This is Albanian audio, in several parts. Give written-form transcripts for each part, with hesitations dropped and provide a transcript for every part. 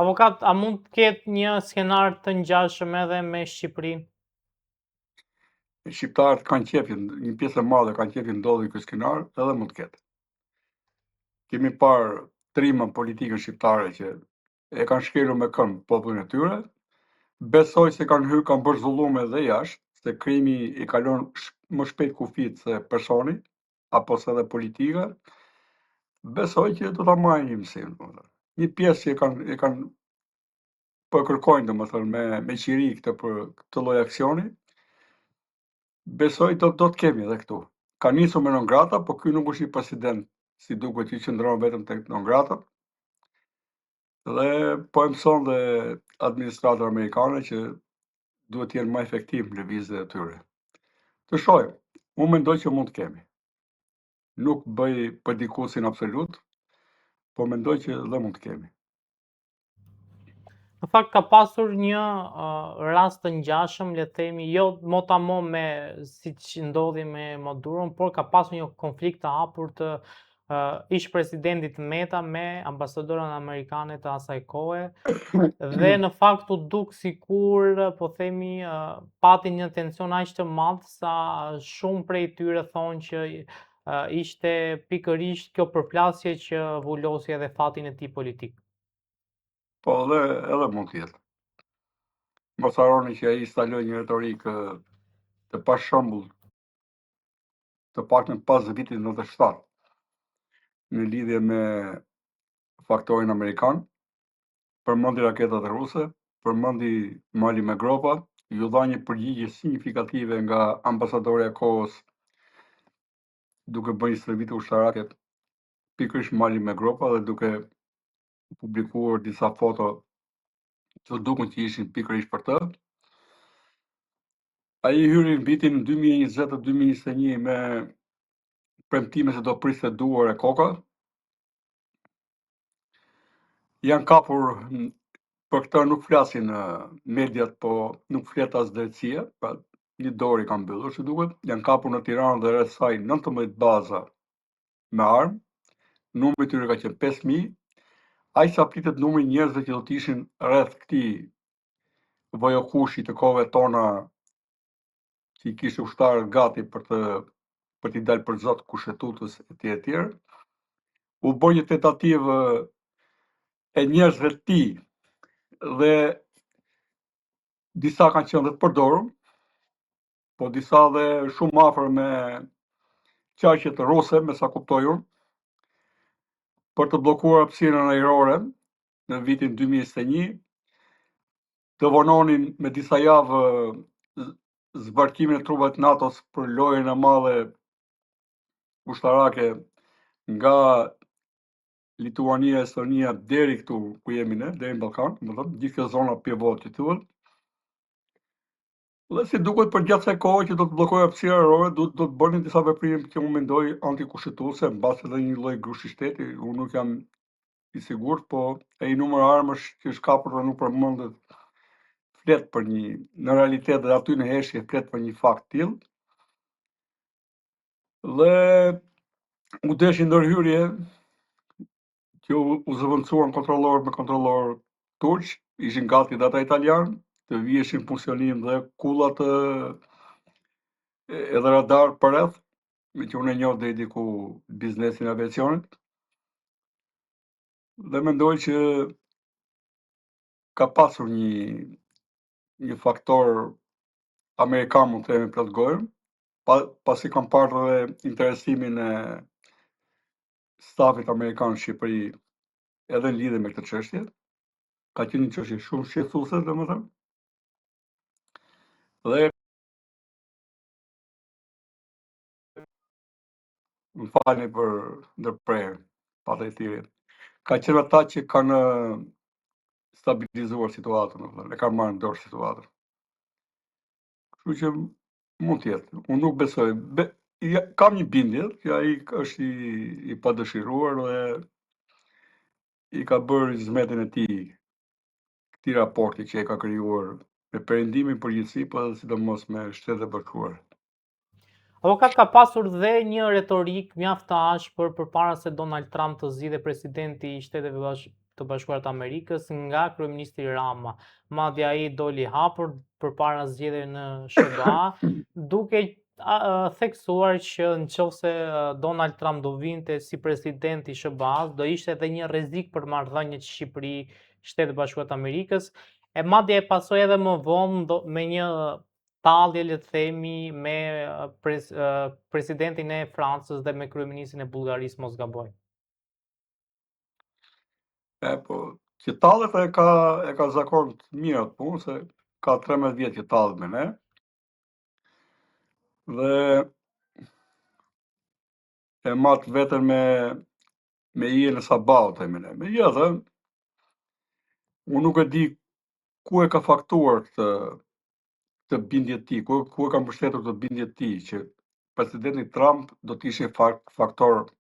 Avokat, a mund të ketë një skenar të ngjashëm edhe me Shqipërinë? Shqiptarët kanë qefin, një pjesë e madhe kanë qefin ndodhi ky skenar, edhe mund të ketë. Kemi parë trima politikën shqiptare që e kanë shkelur me këmbë popullin e tyre. Besoj se kanë hyrë, kanë bërë zullume edhe jashtë, se krimi i kalon më shpejt kufit se personi, apo se edhe politika. Besoj që do ta marrin një mësim. Një pjesë që e kanë po kërkojnë domethënë me qiri këtë lloj aksioni. Besoj do të kemi edhe këtu. Ka nisur me non grata, po ky nuk është një president si duket që qëndron vetëm tek non grata. Dhe po e mëson dhe administrata amerikane që duhet të jenë më efektiv në lëvizjet e tyre. Të shohim. Unë mendoj që mund të kemi. Nuk bëj për dikusin absolut, po mendoj që dhe mund të kemi. Në fakt ka pasur një rast të ngjashëm, le të themi, jo motamo me siç ndodhi me Maduron, por ka pasur një konflikt të hapur të ish presidentit Meta me ambasadorën amerikane të asaj kohe, dhe në fakt u duk sikur, po themi, patin një tension aq të madh sa shumë prej tyre thonë që ishte pikërisht kjo përplasje që vulosi edhe fatin e tij politik. Po edhe mund të jetë. Mos harroni që ai instaloi një retorikë të pashembull, të paktën pas vitit 97, në lidhje me faktorin amerikan, përmendi raketat ruse, përmendi Mali me gropa, ju dha një përgjigje signifikative nga ambasadori e kohës, duke bërë një stërvitje ushtarake pikërisht Mali me gropa dhe duke publikuar disa foto që dukun që ishin pikërisht për të. Ai hyri në vitin 2020-2021 me premtime se do priste duar e koka. Janë kapur, për këtë nuk flasin mediat, po nuk flet as drejtësia, pra një dorë i kanë mbyllur si duket. Janë kapur në Tiranë dhe rreth saj 19 baza me armë. Numri i tyre ka qenë 5000. Aq sa pritet numri i njerëzve që do të ishin rreth këtij vojokushi të kohëve tona, që i kishte ushtarët gati për t'i dalë për zot kushtetues etj. U bë një tentativë e njerëzve të tij dhe disa kanë qenë dhe të përdorur, po disa dhe shumë afër me qarqet ruse, me sa kuptoj unë, për të bllokuar hapësirën ajrore në vitin 2021, të vononin me disa javë zbarkimin e trupave të NATO-s për lojën e madhe ushtarake nga Lituania, Estonia deri këtu ku jemi ne, deri në Ballkan, domethënë gjithë kjo zona pivot që thuhet. Dhe si duket për gjatë kësaj kohe që do të bllokojë hapësira ajrore, do të bënin disa veprime që unë mendoj antikushtetuese, mbas edhe një lloj grushi shteti, unë nuk jam i sigurt, po ai numër armësh që është kapur dhe nuk përmendet flet për një, në realitet dhe aty në heshje flet për një fakt tillë. Dhe u deshi ndërhyrje që u zëvendësuan kontrollorët me kontrollor turq, ishin gati dhe ata italian, të vijeshin funksionim dhe kullat edhe radar për rreth, me që unë e njoh deri diku biznesin e aviacionit. Dhe mendoj që ka pasur një faktor amerikan, mund të themi plot gojën, pasi kam parë edhe interesimin e stafit amerikan në Shqipëri edhe në lidhje me këtë çështje. Ka qenë një çështje shumë shqetësuese, domethënë. Dhe më falni për ndërprerjen, pa të thirrje. Ka qenë ata që kanë stabilizuar situatën, domethënë, e kanë marrë në dorë situatën. Kështu që mund të jetë. Unë nuk besoj. Kam një bindje që ai është i padëshiruar dhe i ka bërë zmetin e tij këtij raporti që e ka krijuar me Perëndimin përgjithësi, po edhe sidomos me Shtetet e Bashkuara. Avokat, ka pasur dhe një retorik mjaft të ashpër përpara se Donald Trump të zgjidhte presidenti i Shteteve të Bashkuara të Amerikës nga kryeministri Rama. Madje ai doli hapur përpara zgjedhjeve në SBA, duke theksuar që nëse Donald Trump do vinte si president i SBA-s, do ishte edhe një rrezik për marrëdhëniet Shqipëri-Shtetet Bashkuara të Amerikës. E madje e pasoi edhe më vonë me një tallje, le të themi, me presidentin e Francës dhe me kryeministrin e Bullgarisë, mos gaboj. Po, që tallet e ka zakon të mirë atë punë, se ka 13 vjet që tallet me ne. Dhe e matë vetën me i në sabaut e me ne. Me gjithë, unë nuk e di ku e ka faktuar të bindjet ti, ku e ka mbështetur të bindjet ti, që presidenti Trump do të ishe faktor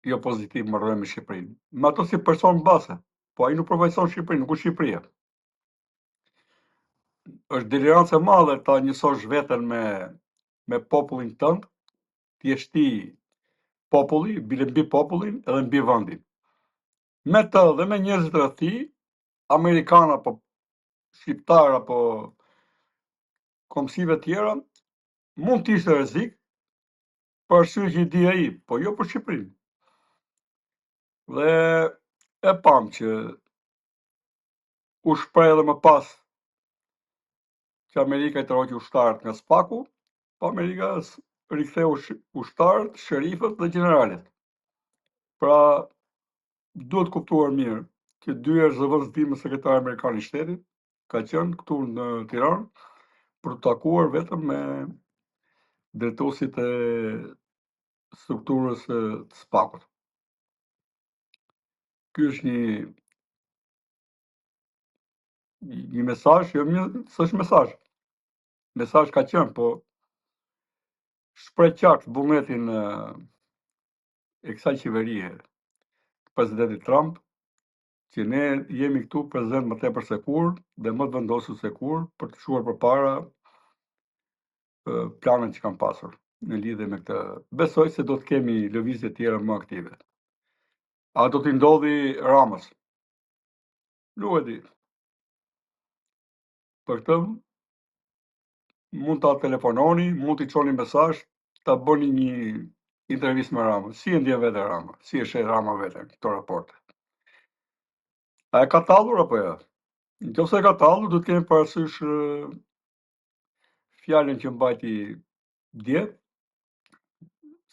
jo pozitiv më rrëmë me Shqipërinë. Me ato si person base, po ai nuk përfaqëson Shqipërinë, nuk është Shqipëria. Është delirancë e madhe ta njësosh veten me popullin tënd, ti je ti populli, bile mbi popullin edhe mbi vendin. Me të dhe me njerëzit rreth tij, amerikan apo shqiptar apo komsive tjera, mund të ishte rrezik për arsye që i di ai, po jo për Shqipërinë. Dhe e pam që u shpreh edhe më pas që Amerika i tërhoqi ushtarët nga SPAK-u, po Amerika riktheu ushtarët, sherifët dhe generalet. Pra, duhet kuptuar mirë që dy herë zëvendës dimës sekretari amerikan i shtetit ka qenë këtu në Tiranë për të takuar vetëm me drejtuesit e strukturës të SPAK-ut. Ky është një mesazh, jo s'është mesazh. Mesazh ka qenë, po shpreh qartë vullnetin e kësaj qeverie të presidentit Trump, që ne jemi këtu prezent më tepër se kur dhe më të vendosur se kur për të shuar përpara planet që kanë pasur në lidhje me këtë. Besoj se do të kemi lëvizje tjera më aktive. A do t'i ndodhi Ramës? Nuk e di. Për këtë mund ta telefononi, mund t'i çoni mesazh, ta bëni një intervistë me Ramën. Si e ndjen vetë Rama? Si e sheh Rama veten këto raporte? A e ka tallur apo jo? Nëse e ka tallur, do të kemi parasysh fjalën që mbajti dje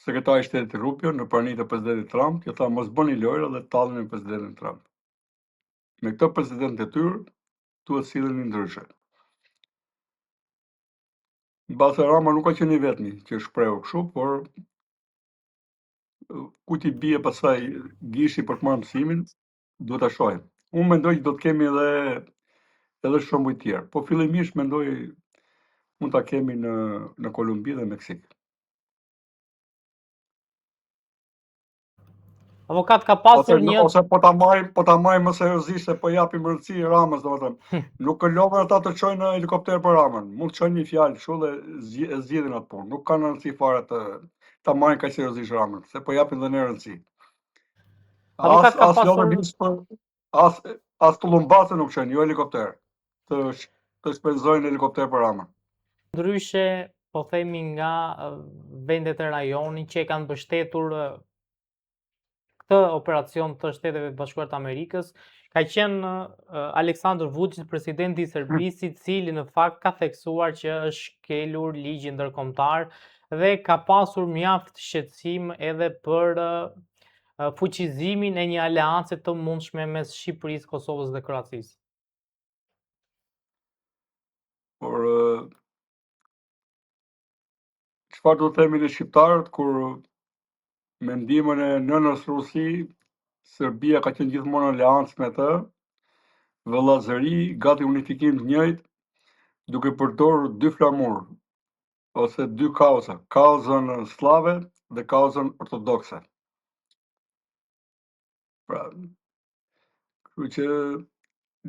sekretari i shtetit Rupio në praninë e presidentit Trump, që tha mos bëni lojra dhe tallni me presidentin Trump. Me këtë president detyrë duhet silleni ndryshe. Mbase Rama nuk ka qenë i vetmi që shprehu kështu, por ku t'i bie pasaj gishi për të marrë mësimin, duhet ta shohim. Unë mendoj që do të kemi edhe shembuj tjerë, po fillimisht mendoj mund ta kemi në Kolumbi dhe Meksik. Avokat ka pasur ose po ta marrim më seriozisht se po japim rëndësi Ramës, domethënë. Nuk lodhen ata të çojnë në helikopter për Ramën. Mund të çojnë një fjalë kështu dhe zgjidhin atë punë. Nuk kanë rëndësi fare ta marrin kaq seriozisht Ramën, se po japin dhe ne rëndësi. Avokat ka pasur as tullumbase nuk çojnë, jo helikopter. Të shpenzojnë helikopter për Ramën. Ndryshe, po themi nga vendet e rajonit që e kanë mbështetur këtë operacion të Shteteve Bashkuara të Amerikës, ka qenë Aleksandar Vučić, presidenti i Serbisë, i cili në fakt ka theksuar që është shkelur ligjin ndërkombëtar dhe ka pasur mjaft shqetësim edhe për fuqizimin e një aleance të mundshme mes Shqipërisë, Kosovës dhe Kroacisë. Por çfarë do të themi ne shqiptarët kur me ndihmën e nënës Rusi, Serbia ka qenë gjithmonë në aleancë me të, vëllazëri, gati unifikim të njëjtë, duke përdorur dy flamur ose dy kauza, kauzën slave dhe kauzën ortodokse. Pra, kështu që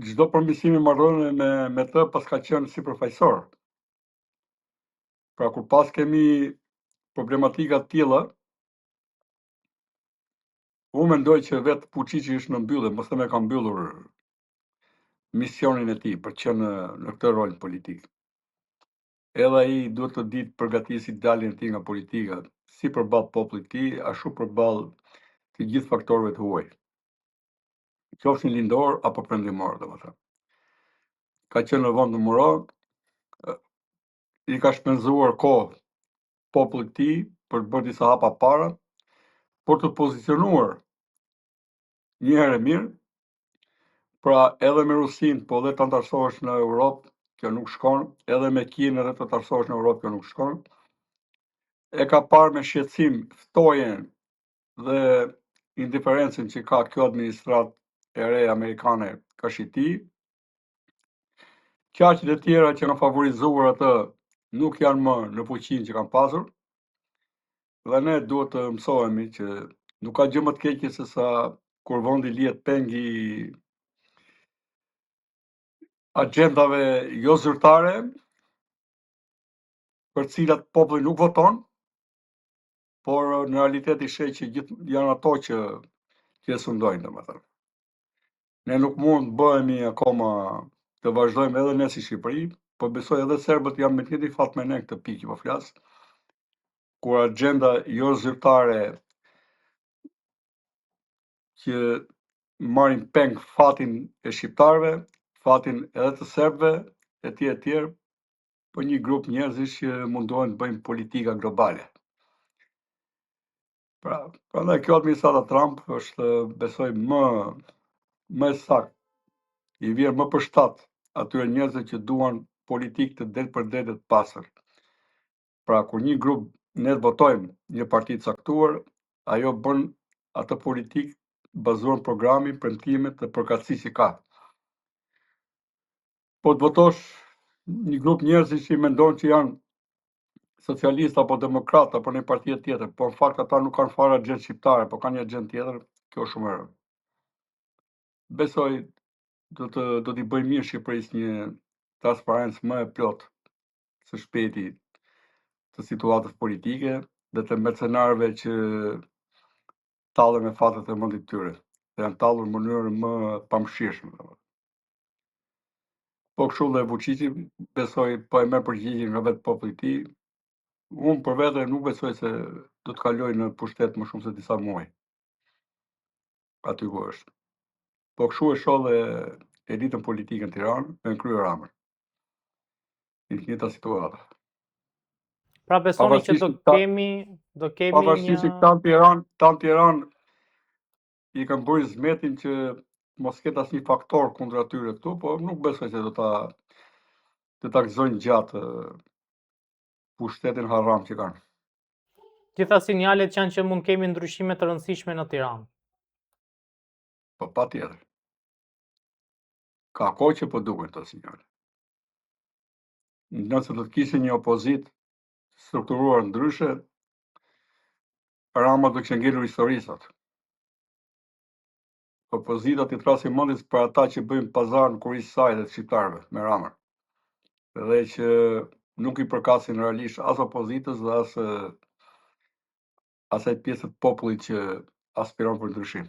çdo përmirësim i marrëdhënie me të pas ka qenë si përfaqësor. Pra kur pas kemi problematika të tilla, Unë mendoj që vetë Vučići është në mbyllje, mos thëmë e ka mbyllur misionin e tij për të qenë në këtë rol politik. Edhe ai duhet të ditë përgatisi daljen e tij nga politika, si përballë popullit të tij, ashtu përballë të gjithë faktorëve të huaj. Qofshin lindor apo perëndimor, domethënë. Ka qenë në vend numëror, i ka shpenzuar kohë popullit të tij për të bërë disa hapa para, për të pozicionuar një herë mirë. Pra edhe me Rusin, po dhe të antarësohesh në Europë, kjo nuk shkon, edhe me Kinë edhe të antarësohesh në Europë, kjo nuk shkon. E ka parë me shqetësim ftojen dhe indiferencën që ka kjo administratë e re amerikane ka shiti. Qaqet e tjera që kanë favorizuar atë nuk janë më në fuqinë që kanë pasur. Dhe ne duhet të mësohemi që nuk ka gjë më të keqe se sa kur vendi lihet pengi agjendave jo zyrtare, për cilat populli nuk voton, por në realitet i sheh që gjithë janë ato që e sundojnë, domethënë. Ne nuk mund të bëhemi akoma të vazhdojmë edhe ne si Shqipëri, por besoj edhe serbët janë me të njëjtin fat me ne këtë pikë po flas. Kur agjenda jo zyrtare që marrin peng fatin e shqiptarëve, fatin edhe të serbëve, etj, për një grup njerëzish që mundohen të bëjnë politika globale. Pra, prandaj kjo administrata Trump është, besoj, më saktë, i vjen më përshtat atyre njerëzve që duan politikë të drejtë për drejtë të pastër. Pra, kur një grup ne votojmë një parti të caktuar, ajo bën atë politikë bazuar në programin, premtimet dhe përkatësisë që ka. Po të votosh një grup njerëzish që mendojnë që janë socialist apo demokrat apo në parti tjetër, po në fakt ata nuk kanë fare agjendë shqiptare, po kanë një agjendë tjetër, kjo është shumë e rëndë. Besoj do t'i bëjë mirë Shqipërisë një transparencë më e plotë së shpejti të situatës politike dhe të mercenarëve që tallen me fatet e mendit tyre, dhe janë tallur në mënyrë më pamëshirshme. Po kështu dhe Vučići, besoj, po e merr përgjigjen nga vetë populli i tij. Unë për vete nuk besoj se do të kaloj në pushtet më shumë se disa muaj. Aty ku është. Po kështu e shoh dhe elitën politike në Tiranë me kryer Ramën. Në të njëjta situatë. Pra besoni që do kemi pavarësisht që këta në Tiranë i kanë bërë zmetin që mos ketë asnjë faktor kundër atyre këtu, po nuk besoj se do ta gëzojnë gjatë pushtetin harram që kanë. Gjitha sinjalet janë që mund kemi ndryshime të rëndësishme në Tiranë. Po patjetër. Ka kohë që po duken këto sinjale. Nëse do të kishte një opozitë strukturuar ndryshe, Rama do kishte ngelur historisat. Opozita t'i trasin mendjes për ata që bëjnë pazar në kurisë saj dhe të shqiptarëve me Ramën. Dhe që nuk i përkasin realisht as opozitës dhe as asaj pjesë të popullit që aspiron për ndryshim.